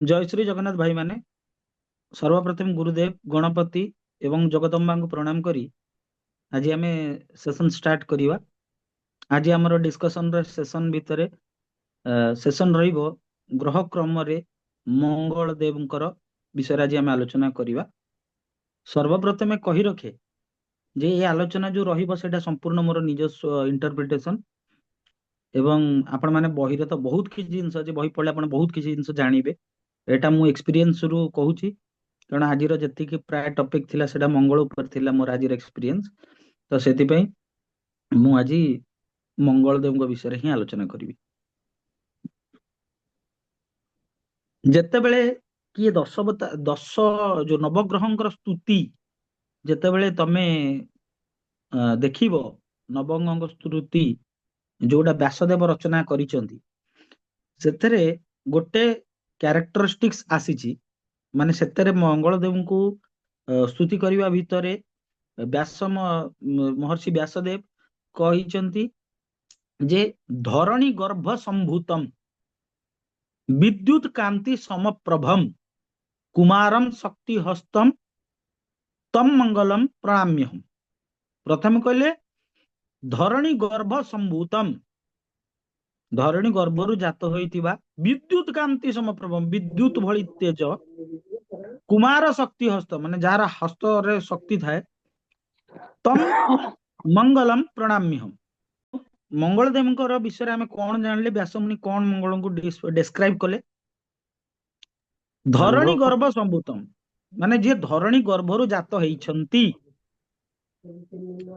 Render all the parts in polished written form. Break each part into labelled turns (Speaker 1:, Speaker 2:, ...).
Speaker 1: जय श्री जगन्नाथ भाई माने सर्वप्रथम गुरुदेव गणपति एवं जगदम्बा को प्रणाम करी आज आम सेशन स्टार्ट करिवा। आज आमर डिस्कशन रे सेशन भितर सेशन रहिबो ग्रह क्रम रे मंगल देवंकर विषय आज आम आलोचना करिवा। सर्वप्रथमे कहि रखे जे ये आलोचना जो रहिबो सेटा संपूर्ण मोर निजस्व इंटरप्रिटेशन एवं आपण माने बही रे तो बहुत किछि जिंस अछि, बही पढले आपण बहुत किछि जिंस जानिबे। एटा मु एक्सपीरियंस रु कहूची कारण आज जी प्राय टपिक थिला सेटा मंगल उपर थिला मोर आज एक्सपीरियंस। तो सेति पई मु आज मंगल देव विषय ही आलोचना करी। जेतेबेले किए दश जो नवग्रहंकर स्तुति जेतेबेले तमे देखिबो नवग्रहଙ୍କ स्तुति जोटा व्यासदेव रचना करिसंती सेथरे गोटे कैरेक्टरिस्टिक्स आसीची माने सेतरे मंगल देव को स्तुति करबा भितरे महर्षि व्यासदेव कहिचंती जे धरणी गर्भ संभूतम विद्युत कांति समप्रभम कुमारम शक्ति हस्तम तम मंगलम प्रणाम्यहम। प्रथम कहले धरणी गर्भ संभूतम धरणी गर्भरु जात होइतिबा विद्युत कांति समप्रभम विद्युत भଳି तेज कुमार शक्ति हस्त माने जार हस्त रे शक्ति थाए तम मंगलम प्रणाम्यहम। मंगल देवंकर विषय आमे कोन जानले व्यासमुनि कोन मंगल को डिस्क्राइब कले धरणी गर्भ संभूतम माने जे धरणी गर्भरु जात होइछंती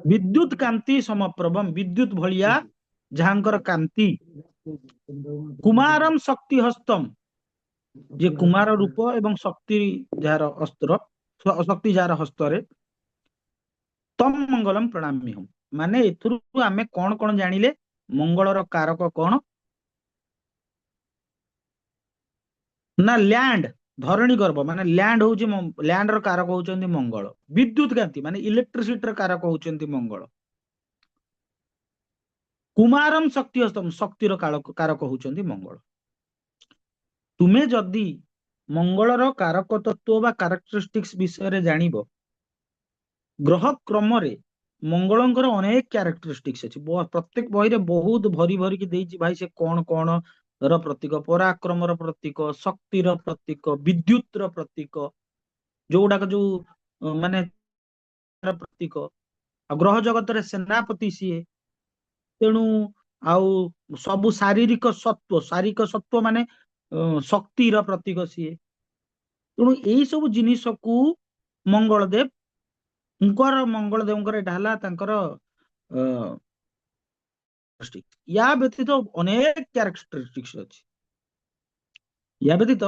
Speaker 1: विद्युत कांति समप्रभम विद्युत भलिया जहांकर कांति कुमारम शक्ति हस्तम जे कुमार रूप एवं शक्ति जार अस्त्र शक्ति जार हस्तरे तम मंगलम प्रणाम्यहम। माने एथुरु आमे कोन कोन जानिले मंगलर कारक कोन ना लैंड धरणी गर्भ माने लैंड होउची लैंड र कारक होउचंदी मंगल विद्युत कांति माने इलेक्ट्रिसिटी र कारक होउचंदी मंगल कुमारम शक्ति हस्तम शक्तिर कारक होउचंदी मंगल। तुमे जदि मंगलर कारक तत्व बा कैरेक्टरिस्टिक्स विषय रे जानिबो ग्रह क्रम रे मंगलंकर अनेक कैरेक्टरिस्टिक्स अछि प्रत्येक बही रे बहुत भरी भरी की देइछि भाई से कोन कोन र प्रतीक पराक्रम र प्रतीक शक्तिर प्रतीक विद्युत र प्रतीक जोडा जो माने प्रतीक ग्रह जगत रे सेनापति सीए तेणु आउ सबु शारीरिक सत्व माने शक्ति र प्रतीक सीए तेणु यही सब जिनिस को मंगल देव मंगल देवंकर एटा हला तांकर या व्यतीत अनेक कैरेक्टरिस्टिक्स अछि या व्यतीत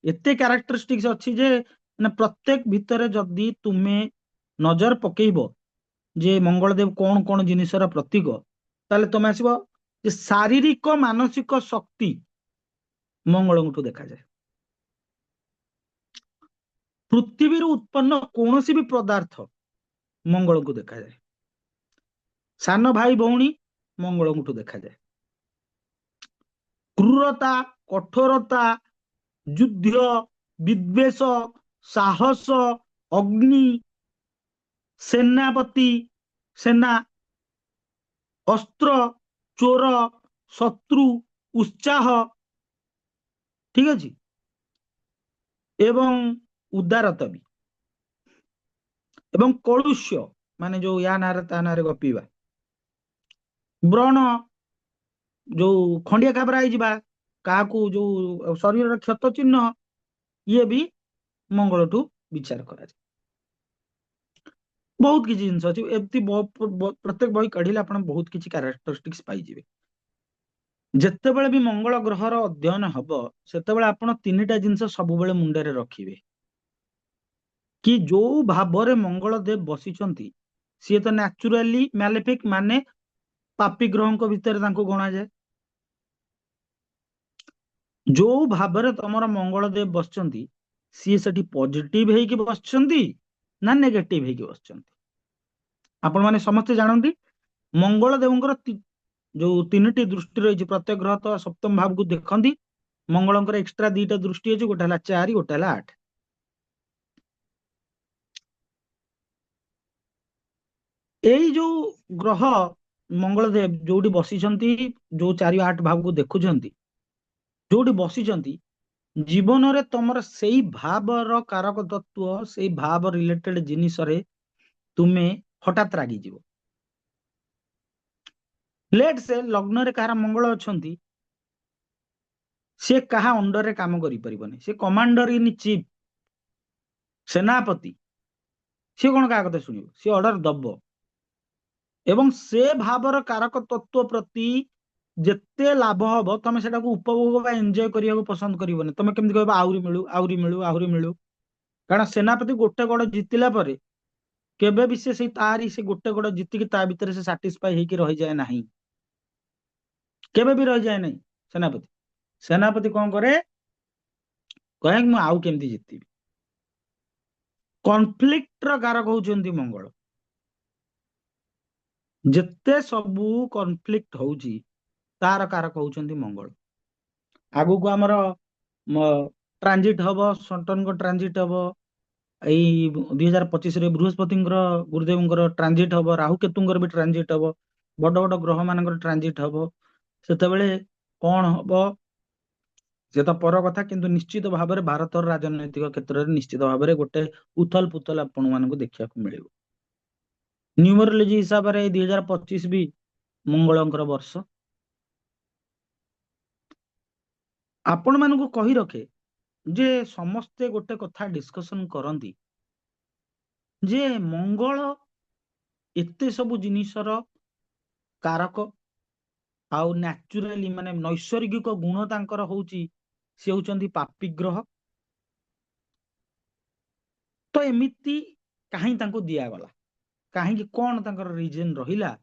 Speaker 1: एते कैरेक्टरिस्टिक्स अछि जे प्रत्येक भितरे जदि तुमे नजर पकेइबो जे मंगल देव कोन कोन जिनिसर प्रतीक ताले तुम आसब जे शारीरिक मानसिक शक्ति मंगल को देखा जाए पृथ्वी उत्पन्न कौन भी पदार्थ मंगल को देखा जाए सान भाई भौणी मंगल को देखा जाए क्रूरता कठोरता युद्ध विद्वेष साहस अग्नि सेनापति सेना अस्त्र चोर शत्रु उत्साह ठीक अछि एवं उदारता भी एवं कलुष्य माने जो या नारे ता नारे गपीबा व्रण जो खंडिया खाबरा जावा काकू जो शरीर क्षत चिन्ह ये भी मंगल ठू विचार करा बहुत किसी जिन अच्छी एमती प्रत्येक बही काढ़ले आप बहुत किसी कैरेक्टरिस्टिक्स पाइबे जितेबाला भी मंगल ग्रहर अध्ययन हम से आप तीन टा जिनस सब मुंडे रखिए कि जो भाव रे मंगल देव बसी सी तो नेचुराली मैलेफिक माने पापी ग्रह भितर गणा जाए जो भाव रे तुम मंगल देव बस सी से पॉजिटिव है कि बस ना नेगेटिव है कि बस आपण माने समस्ते जानती मंगल देवंकर जो तीन टी दृष्टि रही प्रत्येक ग्रह तो सप्तम भाव को देखती मंगलंकर एक्स्ट्रा दीटा दृष्टि अच्छे गोटे है 4 गोटे है 8 एई जो ग्रह मंगलदेव जोटी बसिଛନ୍ତି जो 4 8 भाव को देखुଛନ୍ତି जोटी बसिଛନ୍ତି जीवन तमर से भावर कारक तत्व से भाव रिलेटेड जिनिस तुमे हठात रागिଯିବ लेट से लग्न रे कहार मंगल अछंती से कहा अंडर रे काम करि परिबनी से कमांडर इन चीफ सेनापति से कोन कहा कथा सुनिबो से ऑर्डर दबो एवं से भावर कारक तत्व प्रति जेते लाभ हबो तमे सेटा को उपभोग बा एन्जॉय करिया को पसंद करिवनी तमे केमति कहबो आउरी मिलू आउरी मिलू आउरी मिलू कारण सेनापति गोटे गड़ जितिला परे केबे भी से तारी से गोटे गड़ जितिकी ता भीतर से सैटिस्फाई हेकी रहि जाए नाही केबे भी रहि जाए नाही सेनापति सेनापति कौन करे कहे कि आउ केमती जितबी कॉन्फ्लिक्ट रो कारक होउचंती मंगल जेते सबू कॉन्फ्लिक्ट होउची तार कारक होउचंती मंगल आगु को हमर ट्रांजिट हबो सटन को ट्रांजिट हबो एई 2025 रे बृहस्पतिंकर गुरुदेवंकर ट्रांजिट हबो राहु केतुंकर भी ट्रांजिट हबो बड़ बड़ ग्रह मानकर ट्रांजिट हबो सेतेबेले कोन हबो से तो पर कथा किंतु निश्चित भाव में भारत राजनैतिक क्षेत्र में निश्चित भाव में गोटे उथल पुथल आपण मानक देखा मिल न्यूमरोलोजी हिसाब से 2025 भी मंगलंकर वर्ष आपण मानक कही रखे जे समस्ते गोटे कथा डिस्कशन करती जे मंगल एते सब जिनिसर कारक आउ न्याचुराली माने नैसर्गिक गुण तांकर होउची से होउचंती पापी ग्रह तो एमिति काहे तांको दिया गला काहे कि कोन तांकर रीजन रहिला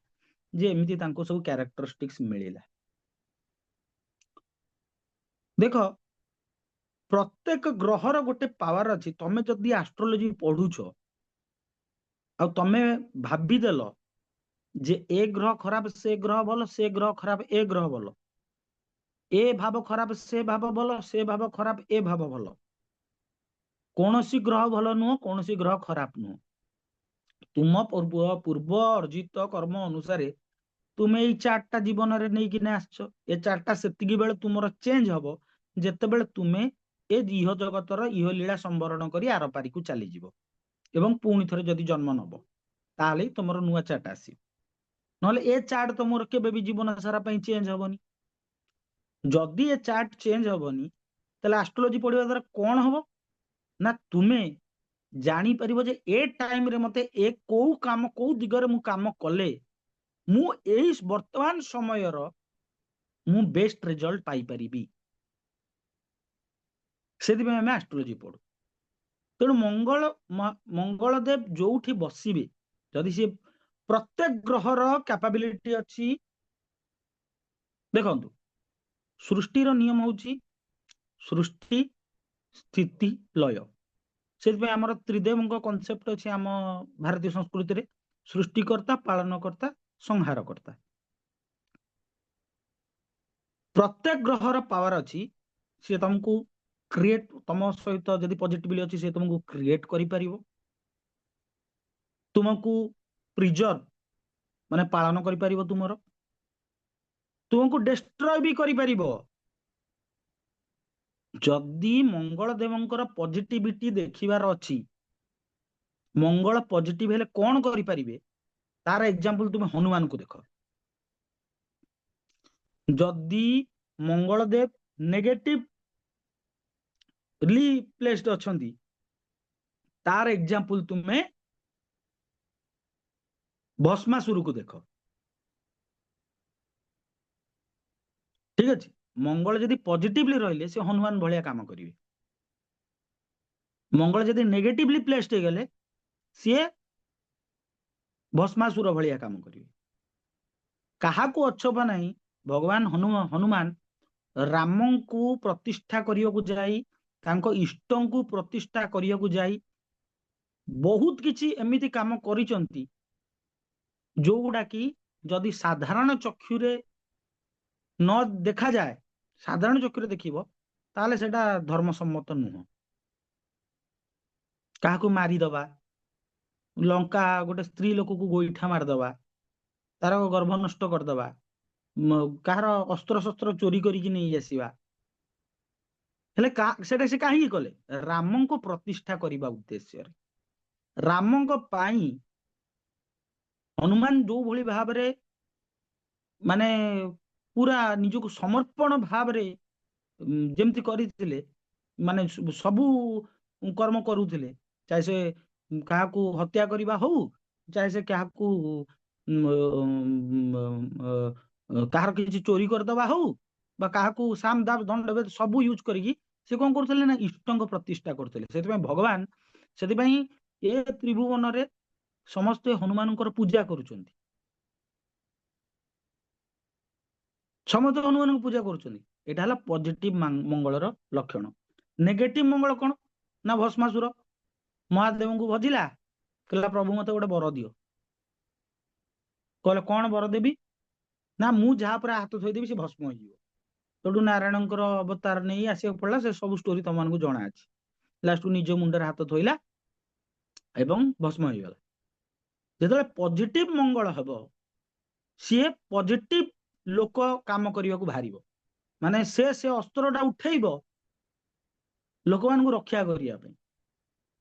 Speaker 1: जे एमिति तांको सब कैरेक्टरिस्टिक्स मिलिला देखो प्रत्येक ग्रहर गोटे पावर अछि तमे जदि एस्ट्रोलॉजी पढुछो आ तमे भाबी देलो जे ए ग्रह खराब से ग्रह भलो से ग्रह खराब ए ग्रह भलो ए भाव खराब से भाव भलो से भाव खराब ए भाव भलो कौनसी ग्रह भलो नुह कौनसी ग्रह खराब नुह तुम पूर्व अर्जित कर्म अनुसार तुमे ये 4टा जीवन रे नहीं कि आसछ ए 4टा सेतिकी बेले तुमर चेंज हबो जेते बेले तुमे ए इह जगतर इह लीला संवरण करी आर पारी को चली जीवो एवं पुणी थरे जदि जन्म नब ताले तुमर नुआ चार्ट आसी नले ए चार्ट तुमर केबे भी जीवन सारा पई चेंज हबनी जदि ए चार्ट चेंज हबनी तले एस्ट्रोलॉजी पढिबा द्वारा कोन हबो ना तुमे जानी परिबो जे ए टाइम रे मते ए को काम को दिगरे मु काम कले मु एई वर्तमान समय रो मु बेस्ट रिजल्ट पाई परिबी सेति में हम एस्ट्रोलॉजी पढु तेणु मंगल देव जोठी बसिबे जदि से प्रत्येक ग्रहर कैपेबिलिटी अछि देखंतु सृष्टि रो नियम होउची सृष्टि स्थिति लय सेति हमर त्रिदेवଙ୍କ कॉन्सेप्ट अछि हम भारतीय संस्कृति रे सृष्टिकर्ता पालनकर्ता संहारकर्ता प्रत्येक ग्रहर पावर अछि से तुमको क्रिएट तुम सहित जदि पॉजिटिवली अछि से तुमको क्रिएट करि परिबो तुमको प्रिजर्व माने पालन करि परिबो तुमको डिस्ट्रॉय भी करि परिबो जदि मंगल देवंकर पॉजिटिविटी देखिबार अछि मंगल पॉजिटिव हेले कोन करि परिबे तार एग्जांपल तुम हनुमान को देखो जदि मंगल देव नेगेटिव ली प्लेस्ड अछंती तार एग्जांपल तुमे भस्मासुर को देखो ठीक अछि मंगल जदि पॉजिटिवली रहिले से हनुमान भलिया काम करिवे मंगल जदि नेगेटिवली प्लेस्ड हे गेले से भस्मासुर भलिया काम करिवे कहा को अच्छोपा नहीं भगवान हनुमान रामं को प्रतिष्ठा करिया को जाई तांको इष्टं को प्रतिष्ठा करिया को जाई बहुत किछि एमिति काम करिसंती जो गुडा की जदि साधारण चक्षुरे न देखा जाए साधारण चक्षुरे देखिबो ताले सेटा धर्मसम्मत नुह। काहाकू मारिदबा, लंका गोटे स्त्री लोक को गोईठा मारदबा, तार गर्भ नष्ट करदबा, कहार अस्त्र शस्त्र चोरी करिकी नहीं आसीबा, हेले सेटा से काहे कले रामन को प्रतिष्ठा करबा उद्देश्य रे। रामन को पाई हनुमान जो भली भाव रे माने पूरा निजको समर्पण भाव रे जेमती करिथिले, माने सबु कर्म करूथिले, चाहे से काहाकू हत्या करिबा हो, चाहे से काहाकू काहार किसी चोरी करदबा हो, बा काहाकू साम दाम दंड भेद सबु यूज करिकी से कोन करथिले ना इष्टंग प्रतिष्ठा करथिले। सेति भगवान सेति ए त्रिभुवन रे समस्त हनुमानकर पूजा करूचंती, समस्त हनुमान पूजा करूचंती। एटा हला पॉजिटिव मंगलर लक्षण। नेगेटिव मंगल कौन ना भस्मासुर महादेव को भजिला, कहला प्रभु मते गोटे बर दियो। कहले कौन बर देवी ना मु जहाँ पर हाथ थोदेवी से भस्म हो। तो नारायण अवतार नहीं आसिया पड़ा, से सब स्टोरी तुम मानक जना अच्छी। लास्ट निज मुंडर हाथ थोइला एवं भस्म हो गला। जो पॉजिटिव मंगल हम सी पॉजिटिव लोक काम करने को बाहर, माने से अस्त्रटा उठेब लोक मान रक्षा करने।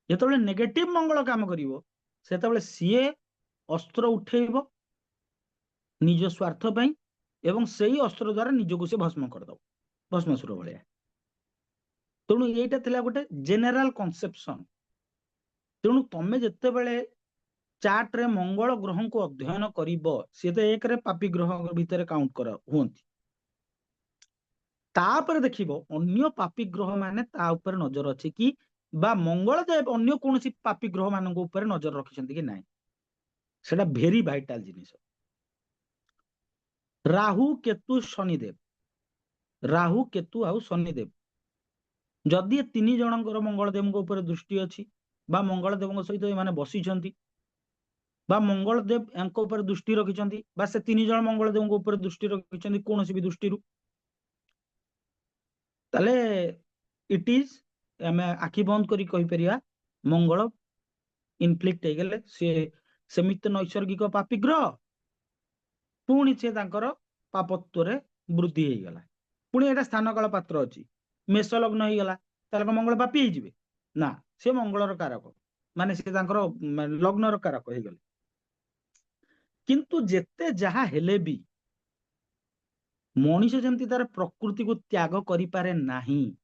Speaker 1: जो नेगेटिव मंगल काम करिवो सेतेबेले सीए अस्त्र उठेब निज स्वार्थ पई एवं सेही अस्त्र द्वारा निजको से भस्म करदब भस्मासुर भलिया। तेणु यहीटा थिला गोटे जेनेराल कनसेप्शन। तेणु तमे जेते बेले चार्ट रे मंगल ग्रह को अध्ययन करिवो, सी तो एक रे पापी ग्रह भितर काउंट कर हुंती, तापर देखिबो अन्य पापी ग्रह माने ता ऊपर नजर अछि कि बा मंगल देव अन्य कोनोसी पापी ग्रह मानक ऊपर नजर रखिसंती कि नाही, सेटा भेरी वाइटल जिनिस। राहु केतु शनिदेव, राहु केतु आउ शनिदेव जदि तीन जनकर मंगल देव ऊपर दृष्टि अछि बा मंगल देव सहित एमाने बसिछंती बा मंगल देव यांको ऊपर दृष्टि रखिछंती बा से तीन जन मंगल देव ऊपर दृष्टि रखिछंती कोनोसी भी दृष्टि रु, ताले इट इज हमें आखि बंद करी कहि परिया मंगल इनफ्लिक्ट हो गले से सेमित नैसर्गिक पापी ग्रह पुणी से पापत्व वृद्धि हो गला। पुणी एटा स्थान काल पात्र अच्छी मेष लग्न हो गला ताले मंगल पापी हो ना, से मंगलर कारक माने से लग्नर कारक हो गले। किंतु जेते जहा हेले भी मनीष जमती तार प्रकृति को त्याग करि पारे नाही,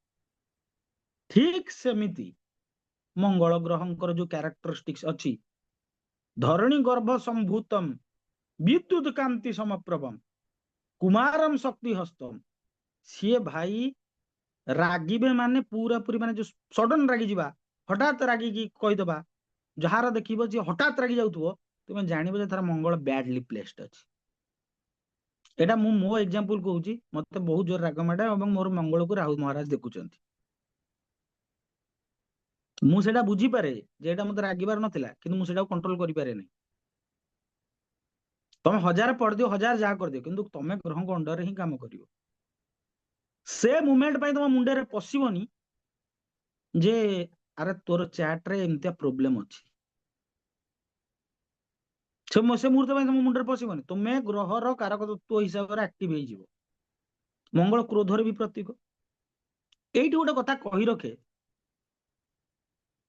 Speaker 1: ठीक सेमिति मंगल ग्रहंकर जो कैरेक्टरिस्टिक्स अच्छी धरणी गर्भ संभूतम विद्युत कांति समप्रभम कुमारम शक्ति हस्तम, सी भाई रागिबे माने पूरा पूरी माने जो सडन रागी जीवा हठात रागी की कहीदबा जार देखिबो जे हठात रागी जाउथबो तुम जानिबो जे तार मंगल बैडली प्लेस्ड अछि। एटा मु मो एग्जांपल कहूची, मते बहुत जोर राग माडे एवं मोर मंगल को राहु महाराज देखुचंती। मु सेटा बुझी पारे जे एटा मते रागिबार नथिला, किंतु मु सेटा कंट्रोल करि पारे नै। तुम हजार पढ़ दियो हजार जहा कर दियो किंतु तुम ग्रह को अंडर ही काम करियो। से मोमेंट पाई तुम मुंडे रे पसिबनी जे अरे तोर चैट रे एमतिया प्रॉब्लम अछि, से मुहूर्त पाई तुम मुंडे रे पसिबनी। तुमे ग्रहर कारक तत्व हिसाब रे एक्टिव हो जिवो। मंगल क्रोधर भी प्रतीक। एइठी गोटे कथा कहि रखे,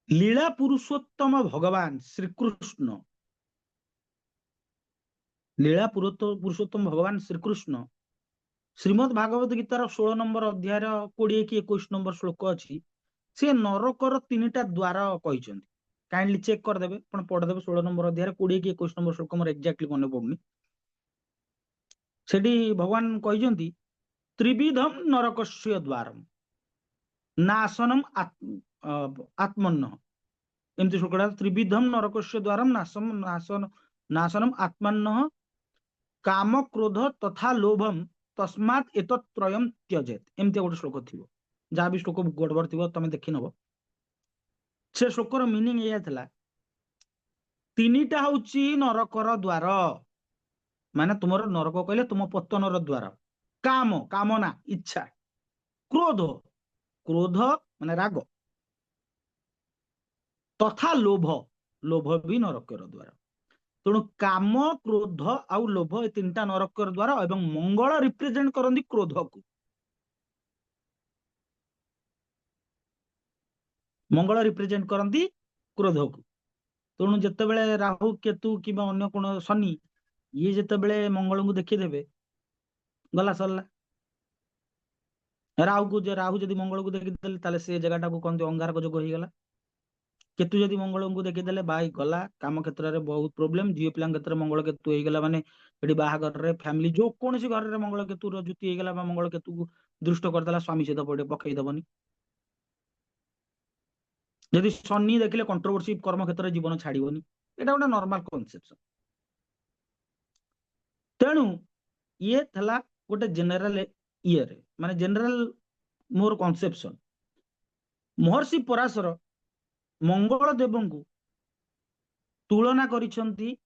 Speaker 1: लीला पुरुषोत्तम भगवान श्रीकृष्ण, लीला पुरुषोत्तम भगवान श्रीकृष्ण श्रीमद भागवत गीतार 16 नंबर अध्याय 20 कि 21 नंबर श्लोक अच्छी, से नरकर 3टा द्वार कही। काइंडली चेक करदेवे पढ़देवे 16 नंबर अध्याय 20 कि 21 नंबर श्लोक मोर एक्जाक्टली मन पड़ुनी। सेठी भगवान कही त्रिविधम नरकस्य द्वारम नाशनम आत्मन्न, एमती श्लोकटा त्रिविधम नरकस्य द्वारम नाशनम आत्मन्न काम क्रोध तथा लोभम तस्मात् एतत्रयम त्यजेत, एमती गोटे श्लोक थी। जहाँ भी श्लोक गड़बड़ थी तुम देखि नब। से श्लोकर मीनिंग एया थिला, तीनिटा हूची नरकर द्वार, माने तुमर नरक कहले तुम पतनर द्वार। काम कामना इच्छा, क्रोध क्रोध माने राग तथा लोभ लोभ भी नरकर द्वार तेणु काम क्रोध आउ लोभ ए तीनटा नरकर द्वार एवं मंगल रिप्रेजेंट करती क्रोध को मंगल रिप्रेजेंट करती क्रोध को तेणु जितेबले राहु केतु कि अन्य कोन शनि ये जितेबले मंगल को देखीदेवे गला सरला राहु जदि मंगल को देखीदेले ताले से जगह को कहते अंगारक जोग होईगला केतु जदि मंगल को देखीदेले भाई गला काम क्षेत्र में बहुत प्रोब्लेम झील पिला क्षेत्र में मंगल केतु होईगला माने एटी बाहागर फैमिली जो कौन सी घर में मंगल केतु जुति होईगला मंगल केतु को दृष्ट करदेला स्वामी सहित पड़े पकईदबनी जदि शनि देखिले कंट्रोवर्सी कर्म क्षेत्र में जीवन छाड़बनी एटा गोटे नॉर्मल कॉन्सेप्शन तेणु ये थला गोटे जनरल ईयर माने जनरल मोर कॉन्सेप्शन महर्षि पराशर मंगल देव को तुलना करिसेंती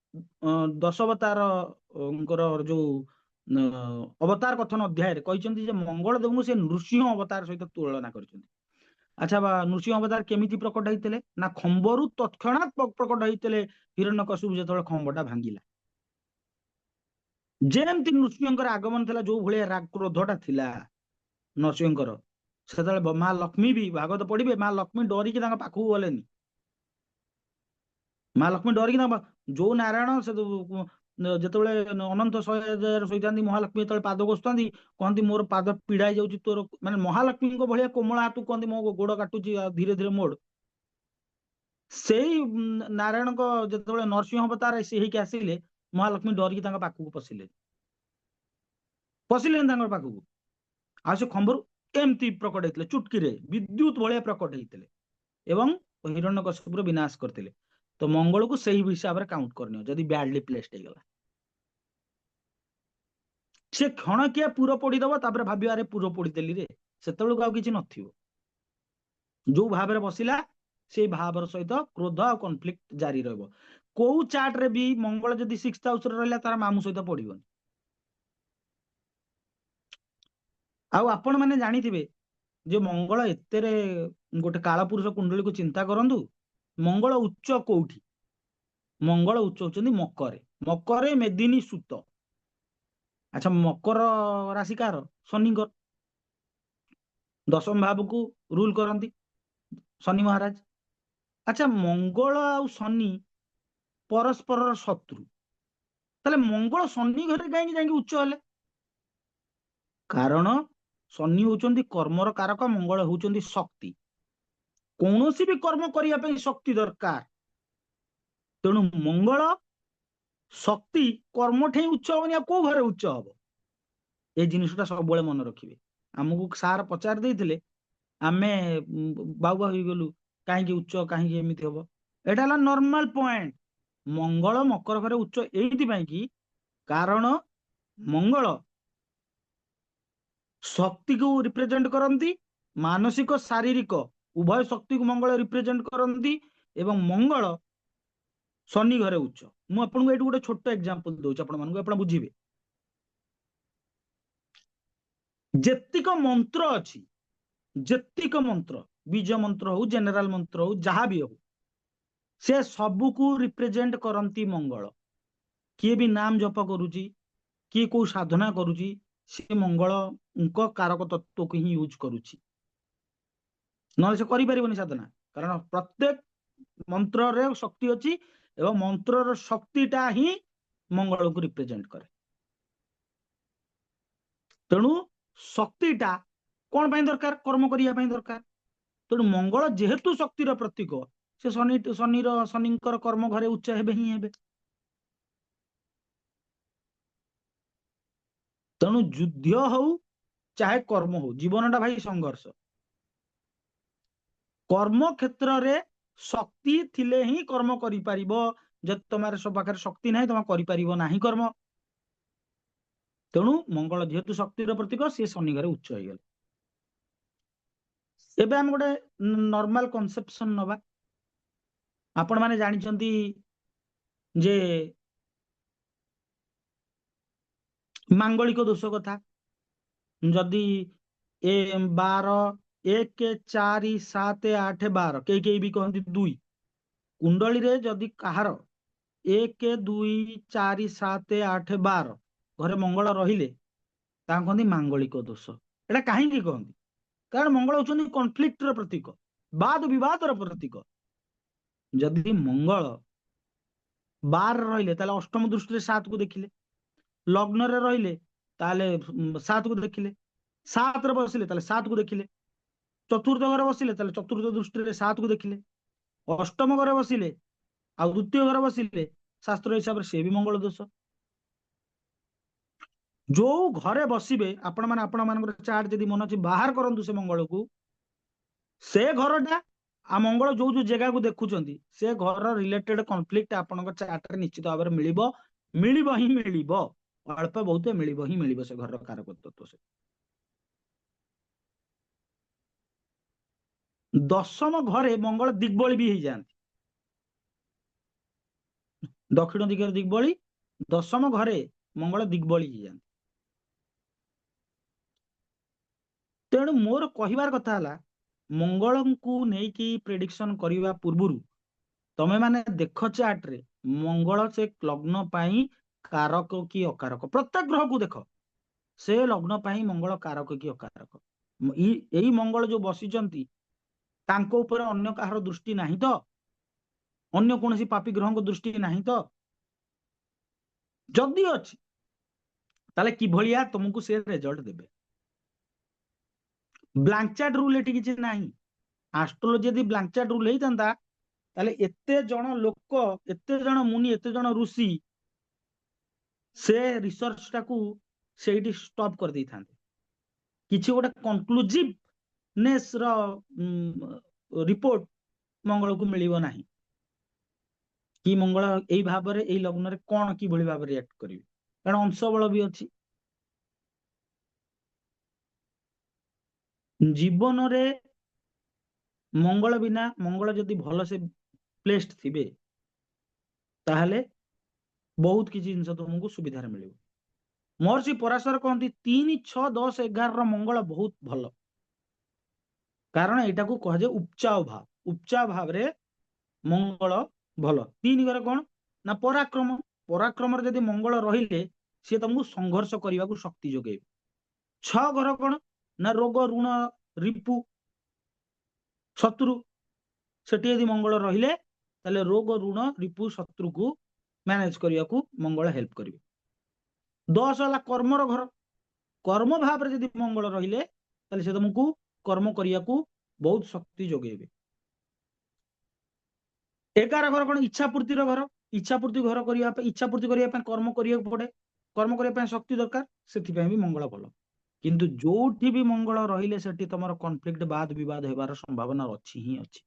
Speaker 1: दशावतार जो अवतार कथन अध्याय कहते जे मंगल देव को से नृसिंह अवतार सहित तुलना करिसेंती अच्छा नृसिंह अवतार केमिति प्रकट होइतले ना खंबरु तत्क्षणात प्रकट होइतले हिरण्यकशिपु जेतबेले खंबटा भांगिला जेमती नृसिंहकर आगमन थिला जो भलिया क्रोधटा थिला नरसिंहकर सेतबेले मां लक्ष्मी भी भागवत पढ़िबे मां लक्ष्मी डरिकी तांका पाखु गलेनी मां लक्ष्मी डरिकी जो नारायण से जितेबाला अनंत शोता महालक्ष्मी जो पाद घोषुता कहती मोर पाद पीड़ा जाऊँगी तोर माने महालक्ष्मी भाया कोमल हाथ कहती मो गोड़ काटुची धीरे धीरे मोड़ से नारायण जो नरसिंह अवतार सी होके आसिले महालक्ष्मी डरिकी पाखक पशिले पाखक आ से खंबर एमती प्रकट होते चुटकी विद्युत भाया प्रकट होते एवं हिरण्यकशिपुर विनाश करते तो मंगल को सही हिसाब से काउंट करनी जदि बैडली प्लेस्ड होगला से क्षण किया पुर पोड़ीदब तापर भावे पुर पोड़ीदेली रे से कि नथिबो जो भाव में बसिला से भाव सहित क्रोध आ कन्फ्लिक्ट जारी रहिबो को चार्ट रे भी मंगल जदि 6th हाउस रे रहला तार मामू सहित पड़िबोनी आउ आपण माने जानिथिबे जे मंगल एतेरे गोटे कालपुरुष कुंडली को चिंता करंतु मंगल उच्च कोठी मंगल उच्च होचंदी मकरे मेदिनी सूत अच्छा मकर राशि कार शनिकर दशम भाव को रूल करती शनि महाराज अच्छा मंगल आ शनि परस्पर शत्रु ताले मंगल शनि घरे कहीं जाके उच्च हेले कारण शनि होचंदी कर्मर कारक मंगल होचंदी शक्ति कौन सी भी कर्म करने शक्ति दरकार तेणु मंगल शक्ति कर्म ठे उच्च हबनी को घरे उच्च हम ये जिनटा सब मन रखिए आमको सार पचार देते आमे बाबा हो गलु कहीं उच्च कहीं एमती हम यहाँ नॉर्मल पॉइंट मंगल मकर घरे उच्च ये कारण मंगल शक्ति को रिप्रेजेंट करती मानसिक शारीरिक उभय शक्ति को मंगल रिप्रेजेंट करती एवं मंगल शनि घरे उच्च मुझे ये गोटे छोट एग्जांपल दूसरी आप बुझे जेतिक मंत्र अच्छी जेतिक मंत्र बीज मंत्र हो जेनेराल मंत्र हो जहाँ भी हो से सबू को रिप्रेजेंट करती मंगल किए भी नाम जप करुची किए को साधना करुची से मंगल कारक तत्व को ही यूज करुची न से करि साधना कारण प्रत्येक मंत्र रे शक्ति अच्छी एवं मंत्र शक्तिटा ही मंगल को रिप्रेजेंट करे तेणु शक्तिटा कौन पाई दरकार कर्म करने दरकार तेणु मंगल जेहेतु शक्तिर प्रतीक से शनिकर कर्म घरे उच्च हेबे ही हेबे तेणु युद्ध हो चाहे कर्म हो जीवनटा भाई संघर्ष कर्म क्षेत्र रे शक्ति थिले ही कर्म करि परिबो जब तुम्हारे सब पाखे शक्ति नहीं तुम करि परिबो नाही कर्म तेणु मंगल जेहेतु शक्तिर प्रतीक सी शनि घरे उच्च हो गले एबे हम गोटे नॉर्मल कॉन्सेप्शन नबा आपण माने जानिचंती जे मांगलिक दोष कथा जदि ए 12 1 4 7 8 12 କେହି ବି କହନ୍ତି 2। କୁଣ୍ଡଳୀରେ ଯଦି କାହାର 1 2 4 7 8 12 ଘରେ ମଙ୍ଗଳ ରହିଲେ ତାଙ୍କୁ କହନ୍ତି ମାଙ୍ଗଳିକ ଦୋଷ। ଏଟା କାହିଁକି କହନ୍ତି? କାରଣ ମଙ୍ଗଳ ହଉଛନ୍ତି କନଫ୍ଲିକ୍ଟର ପ୍ରତୀକ, ବାଦ ବିବାଦର ପ୍ରତୀକ। ଯଦି ମଙ୍ଗଳ 12 ରହିଲେ ତାହେଲେ ଅଷ୍ଟମ ଦୃଷ୍ଟିରେ 7 କୁ ଦେଖିଲେ, ଲଗ୍ନରେ ରହିଲେ ତାହେଲେ 7 କୁ ଦେଖିଲେ, 7 ରେ ବସିଲେ ତାହେଲେ 7 କୁ ଦେଖିଲେ, ଚତୁର୍ଥ ଘରେ ବସିଲେ ତାହେଲେ ଚତୁର୍ଥ ଦୃଷ୍ଟିରେ 7 କୁ ଦେଖିଲେ, ଅଷ୍ଟମ ଘରେ ବସିଲେ ଆଉ ଦ୍ୱିତୀୟ ଘରେ ବସିଲେ ଶାସ୍ତ୍ର ହିସାବରେ ସେ ବି ମଙ୍ଗଳ ଦୋଷ। ଯୋଉ ଘରେ ବସିବେ ଆପଣ ମାନେ ଆପଣ ମାନଙ୍କର ଚାର୍ଟ ଯଦି ମନେ ଅଛି ବାହାର କରନ୍ତୁ ସେ ମଙ୍ଗଳକୁ, ସେ ଘରଟା ଆଉ ମଙ୍ଗଳ ଯୋଉ ଯୋଉ ଜାଗାକୁ ଦେଖୁଛନ୍ତି ସେ ଘରର ରିଲେଟେଡ କନଫ୍ଲିକ୍ଟ ଆପଣଙ୍କ ଚାର୍ଟରେ ନିଶ୍ଚିତ ଭାବରେ ମିଳିବ, ମିଳିବ ହିଁ ମିଳିବ, ଅଳ୍ପ ବହୁତ ମିଳିବ ହିଁ ମିଳିବ ସେ ଘରର କାରକ ତତ୍ତ୍ୱ। ସେ ଦଶମ ଘରେ ମଙ୍ଗଳ ଦିଗ୍ବଳି ବି ହେଇଯାଆନ୍ତି, ଦକ୍ଷିଣ ଦିଗରେ ଦିଗ୍ବଳି, ଦଶମ ଘରେ ମଙ୍ଗଳ ଦିଗ୍ବଳି ହେଇଯାଆନ୍ତି। ତେଣୁ ମୋର କହିବାର କଥା ହେଲା ମଙ୍ଗଳଙ୍କୁ ନେଇକି ପ୍ରେଡିକ୍ସନ କରିବା ପୂର୍ବରୁ ତମେ ମାନେ ଦେଖ ଚାର୍ଟରେ ମଙ୍ଗଳ ସେ ଲଗ୍ନ ପାଇଁ କାରକ କି ଅକାରକ, ପ୍ରତ୍ୟେକ ଗ୍ରହକୁ ଦେଖ ସେ ଲଗ୍ନ ପାଇଁ ମଙ୍ଗଳ କାରକ କି ଅକାରକ। ଏଇ ମଙ୍ଗଳ ଯୋଉ ବସିଛନ୍ତି ତାଙ୍କ ଉପରେ ଅନ୍ୟ କାହାର ଦୃଷ୍ଟି ନାହିଁ ତ, ଅନ୍ୟ କୌଣସି ପାପୀ ଗ୍ରହଙ୍କ ଦୃଷ୍ଟି ନାହିଁ ତ? ଯଦି ଅଛି ତାହେଲେ କିଭଳିଆ ତମକୁ ସେ ରେଜଲ୍ଟ ଦେବେ? ବ୍ଲାଙ୍କ ଚାର୍ଟ ରୁଲ ଏଠି କିଛି ନାହିଁ। ଆଷ୍ଟ୍ରୋଲୋଜି ଯଦି ବ୍ଲାଙ୍କ ଚାର୍ଟ ରୁଲ ହେଇଥାନ୍ତା ତାହେଲେ ଏତେ ଜଣ ଲୋକ, ଏତେ ଜଣ ମୁନି, ଏତେ ଜଣ ଋଷି ସେ ରିସର୍ଚ୍ଚ ଟାକୁ ସେଇଠି ଷ୍ଟପ୍ କରିଦେଇଥାନ୍ତେ। କିଛି ଗୋଟେ କନକ୍ଲୁଜିଭନେସ୍ ର ରିପୋର୍ଟ ମଙ୍ଗଳକୁ ମିଳିବ ନାହିଁ କି ମଙ୍ଗଳ ଏଇ ଭାବରେ ଏଇ ଲଗ୍ନରେ କଣ କିଭଳି ଭାବରେ ରିଆକ୍ଟ କରିବେ, କାରଣ ଅଂଶ ବଳ ବି ଅଛି। ଜୀବନରେ ମଙ୍ଗଳ ବିନା, ମଙ୍ଗଳ ଯଦି ଭଲସେ ପ୍ଲେସ୍ଡ ଥିବେ ତାହେଲେ ବହୁତ କିଛି ଜିନିଷ ତୁମକୁ ସୁବିଧାରେ ମିଳିବ। ମହର୍ଷି ପରାଶର କହନ୍ତି 3 6 10 11 ର ମଙ୍ଗଳ ବହୁତ ଭଲ, କାରଣ ଏଇଟାକୁ କୁହାଯାଏ ଉପଚାଅ ଭାବ। ଉପଚାଅ ଭାବରେ ମଙ୍ଗଳ ଭଲ। 3 ଘରେ କଣ ନା ପରାକ୍ରମ, ପରାକ୍ରମରେ ଯଦି ମଙ୍ଗଳ ରହିଲେ ସିଏ ତମକୁ ସଂଘର୍ଷ କରିବାକୁ ଶକ୍ତି ଯୋଗେଇବେ। 6 ଘର କଣ ନା ରୋଗ ଋଣ ରିପୁ ଶତ୍ରୁ, ସେଠି ଯଦି ମଙ୍ଗଳ ରହିଲେ ତାହେଲେ ରୋଗ ଋଣ ରିପୁ ଶତ୍ରୁକୁ ମ୍ୟାନେଜ କରିବାକୁ ମଙ୍ଗଳ ହେଲ୍ପ କରିବେ। 10 ହେଲା କର୍ମର ଘର, କର୍ମ ଭାବରେ ଯଦି ମଙ୍ଗଳ ରହିଲେ ତାହେଲେ ସେ ତମକୁ କର୍ମ କରିବାକୁ ବହୁତ ଶକ୍ତି ଯୋଗେଇବେ। 11 ଘର କଣ ଇଚ୍ଛା ପୂର୍ତ୍ତିର ଘର, ଇଚ୍ଛା ପୂର୍ତ୍ତି ଘର କରିବା ପାଇଁ, ଇଚ୍ଛା ପୂର୍ତ୍ତି କରିବା ପାଇଁ କର୍ମ କରିବାକୁ ପଡେ, କର୍ମ କରିବା ପାଇଁ ଶକ୍ତି ଦରକାର, ସେଥିପାଇଁ ବି ମଙ୍ଗଳ ଭଲ। କିନ୍ତୁ ଯୋଉଠି ବି ମଙ୍ଗଳ ରହିଲେ ସେଠି ତମର କନଫ୍ଲିକ୍ଟ ବାଦ ବିବାଦ ହେବାର ସମ୍ଭାବନା ଅଛି ହିଁ ଅଛି।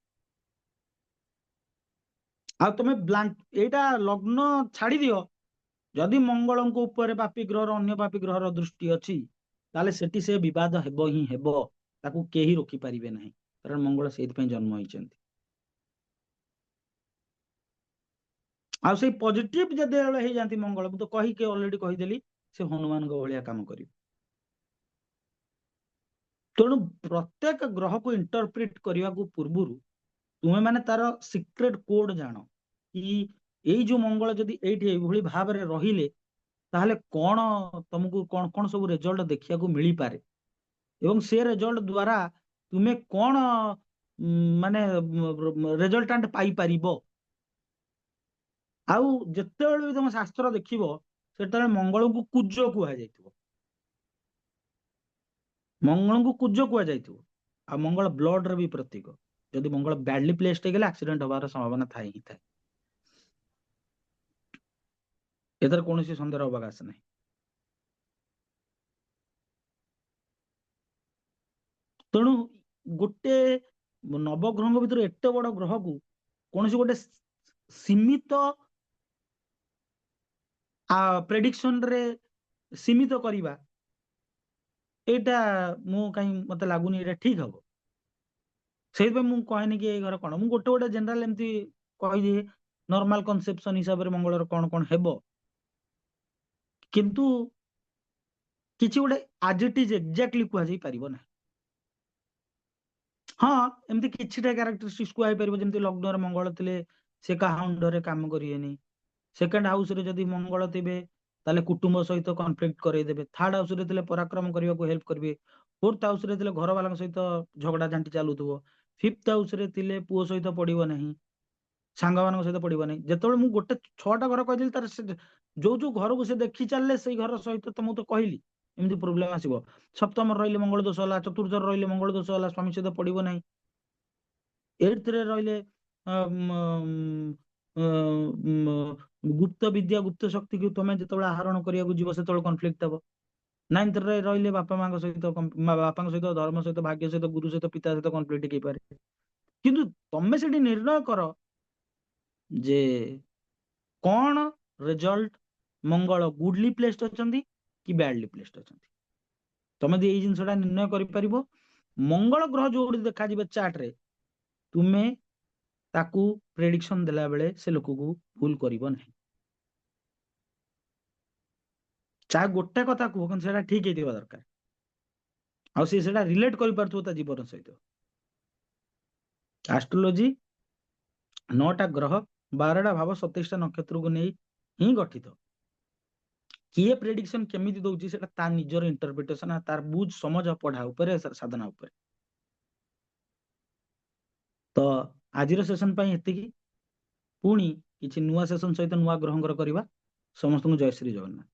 Speaker 1: ଆଉ ତମେ ବ୍ଲାଙ୍କ ଏଇଟା ଲଗ୍ନ ଛାଡି ଦିଅ, ଯଦି ମଙ୍ଗଳଙ୍କ ଉପରେ ପାପୀ ଗ୍ରହର, ଅନ୍ୟ ପାପୀ ଗ୍ରହର ଦୃଷ୍ଟି ଅଛି ତାହେଲେ ସେଠି ସେ ବିବାଦ ହେବ ହିଁ ହେବ, ତାକୁ କେହି ରୋକିପାରିବେ ନାହିଁ, କାରଣ ମଙ୍ଗଳ ସେଇଥିପାଇଁ ଜନ୍ମ ହେଇଛନ୍ତି। ଆଉ ସେଇ ପଜିଟିଭ ଯେତେବେଳେ ହେଇଯାନ୍ତି ମଙ୍ଗଳ, ମୁଁ ତ କହିକି ଅଲରେଡି କହିଦେଲି ସେ ହନୁମାନଙ୍କ ଭଳିଆ କାମ କରିବେ। ତେଣୁ ପ୍ରତ୍ୟେକ ଗ୍ରହକୁ ଇଣ୍ଟରପ୍ରିଟ କରିବାକୁ ପୂର୍ବରୁ ତୁମେ ମାନେ ତାର ସିକ୍ରେଟ କୋଡ ଜାଣ, କି ଏଇ ଯୋଉ ମଙ୍ଗଳ ଯଦି ଏଇଠି ଏଇଭଳି ଭାବରେ ରହିଲେ ତାହେଲେ କଣ ତମକୁ କଣ କଣ ସବୁ ରେଜଲ୍ଟ ଦେଖିବାକୁ ମିଳିପାରେ, ଏବଂ ସେ ରେଜଲ୍ଟ ଦ୍ୱାରା ତୁମେ କଣ ମାନେ ରେଜଲ୍ଟାଣ୍ଟ ପାଇପାରିବ। ଆଉ ଯେତେବେଳେ ବି ତମ ଶାସ୍ତ୍ର ଦେଖିବ ସେତେବେଳେ ମଙ୍ଗଳଙ୍କୁ କୁଜ କୁହାଯାଇଥିବ, ମଙ୍ଗଳଙ୍କୁ କୁଜ କୁହାଯାଇଥିବ। ଆଉ ମଙ୍ଗଳ ବ୍ଲଡ ର ବି ପ୍ରତୀକ, ଯଦି ମଙ୍ଗଳ ବ୍ୟାଡଲି ପ୍ଲେସ୍ଡ ହେଇଗଲେ ଆକ୍ସିଡେଣ୍ଟ ହବାର ସମ୍ଭାବନା ଥାଏ ହିଁ ଥାଏ, ଏଥିରେ କୌଣସି ସନ୍ଦେହର ଅବକାଶ ନାହିଁ। ତେଣୁ ଗୋଟେ ନବଗ୍ରହଙ୍କ ଭିତରେ ଏତେ ବଡ ଗ୍ରହକୁ କୌଣସି ଗୋଟେ ସୀମିତ ପ୍ରେଡିକ୍ସନରେ ସୀମିତ କରିବା, ଏଇଟା ମୁଁ କାହିଁ ମତେ ଲାଗୁନି ଏଇଟା ଠିକ ହବ। ସେଇଥିପାଇଁ ମୁଁ କହେନି କି ଏଇ ଘର କଣ, ମୁଁ ଗୋଟେ ଗୋଟେ ଜେନେରାଲ ଏମିତି କହିଦିଏ ନର୍ମାଲ କନସେପସନ ହିସାବରେ ମଙ୍ଗଳର କଣ କଣ ହେବ, କିନ୍ତୁ କିଛି ଗୋଟେ ଆଜ ଇଟ ଇଜ ଏକ୍ଜାକ୍ଟଲି କୁହାଯାଇ ପାରିବ ନାହିଁ। ହଁ ଏମିତି କିଛିଟା କ୍ୟାରେକ୍ଟରିଷ୍ଟିକ୍ସ କୁହାଯାଇପାରିବ, ଯେମିତି ଲଗ୍ନରେ ମଙ୍ଗଳ ଥିଲେ ସେ କାହା ଅଣ୍ଡରରେ କାମ କରିବେନି। ସେକେଣ୍ଡ ହାଉସରେ ଯଦି ମଙ୍ଗଳ ଥିବେ ତାହେଲେ କୁଟୁମ୍ବ ସହିତ କନଫ୍ଲିକ୍ଟ କରେଇଦେବେ। ଥାର୍ଡ ହାଉସରେ ଥିଲେ ପରାକ୍ରମ କରିବାକୁ ହେଲ୍ପ କରିବେ। ଫୋର୍ଥ ହାଉସରେ ଥିଲେ ଘର ବାଲାଙ୍କ ସହିତ ଝଗଡା ଝାଣ୍ଟି ଚାଲୁଥିବ। ଫିଫ୍ଥ ହାଉସରେ ଥିଲେ ପୁଅ ସହିତ ପଡିବ ନାହିଁ, ସାଙ୍ଗମାନଙ୍କ ସହିତ ପଡିବ ନାହିଁ। ଯେତେବେଳେ ମୁଁ ଗୋଟେ 6ଟା ଘର କହିଦେଲି, ତାର ସେ ଯୋଉ ଯୋଉ ଘରକୁ ସେ ଦେଖି ଚାଲିଲେ ସେଇ ଘର ସହିତ ତ ମୁଁ ତ କହିଲି ଏମିତି ପ୍ରୋବ୍ଲେମ ଆସିବ। ସପ୍ତମରେ ରହିଲେ ମଙ୍ଗଳ ଦୋଷ ହେଲା, ଚତୁର୍ଥରେ ରହିଲେ ମଙ୍ଗଳ ଦୋଷ ହେଲା, ସ୍ୱାମୀ ସହିତ ପଡିବ ନାହିଁ। ଏଇଥିରେ ରହିଲେ ଗୁପ୍ତ ବିଦ୍ୟା ଗୁପ୍ତ ଶକ୍ତିକୁ ତମେ ଯେତେବେଳେ ଆହରଣ କରିବାକୁ ଯିବ ସେତେବେଳେ କନଫ୍ଲିକ୍ଟ ହବ। 9th ରେ ରହିଲେ ବାପା ମାଙ୍କ ସହିତ ବାପାଙ୍କ ସହିତ, ଧର୍ମ ସହିତ, ଭାଗ୍ୟ ସହିତ, ଗୁରୁ ସହିତ, ପିତା ସହିତ କନଫ୍ଲିକ୍ଟ ହେଇପାରେ। କିନ୍ତୁ ତମେ ସେଠି ନିର୍ଣ୍ଣୟ କର ଯେ କଣ ରେଜଲ୍ଟ, ମଙ୍ଗଳ ଗୁଡଲି ପ୍ଲେସ୍ଡ ଅଛନ୍ତି କି ବ୍ୟାଡଲି ପ୍ଲେସ୍ଡ ଅଛନ୍ତି। ତମେ ଯଦି ଏଇ ଜିନିଷଟା ନିର୍ଣ୍ଣୟ କରିପାରିବ, ମଙ୍ଗଳ ଗ୍ରହ ଯୋଉଠି ଦେଖାଯିବେ ଚାର୍ଟରେ, ତୁମେ ତାକୁ ପ୍ରେଡିକ୍ସନ ଦେଲା ବେଳେ ସେ ଲୋକକୁ ଭୁଲ କରିବ ନାହିଁ। ଚାहे ଗୋଟେ କଥା କୁହ କିନ୍ତୁ ସେଟା ଠିକ ହେଇଥିବା ଦରକାର, ଆଉ ସେ ସେଟା ରିଲେଟ କରିପାରୁଥିବ ତା ଜୀବନ ସହିତ। ଆଷ୍ଟ୍ରୋଲୋଜି 9ଟା ଗ୍ରହ, 12ଟା ଭାବ, 27ଟା ନକ୍ଷତ୍ରକୁ ନେଇ ହିଁ ଗଠିତ। କିଏ ପ୍ରେଡିକ୍ସନ କେମିତି ଦଉଛି ସେଟା ତା ନିଜର ଇଣ୍ଟରପ୍ରିଟେସନ, ତାର ବୁଝ ସମଝ ପଢା ଉପରେ, ସାଧନା ଉପରେ। ତ ଆଜିର ସେସନ ପାଇଁ ଏତିକି। ପୁଣି କିଛି ନୂଆ ସେସନ ସହିତ ନୂଆ ଗ୍ରହଙ୍କର କରିବା। ସମସ୍ତଙ୍କୁ ଜୟ ଶ୍ରୀ ଜଗନ୍ନାଥ।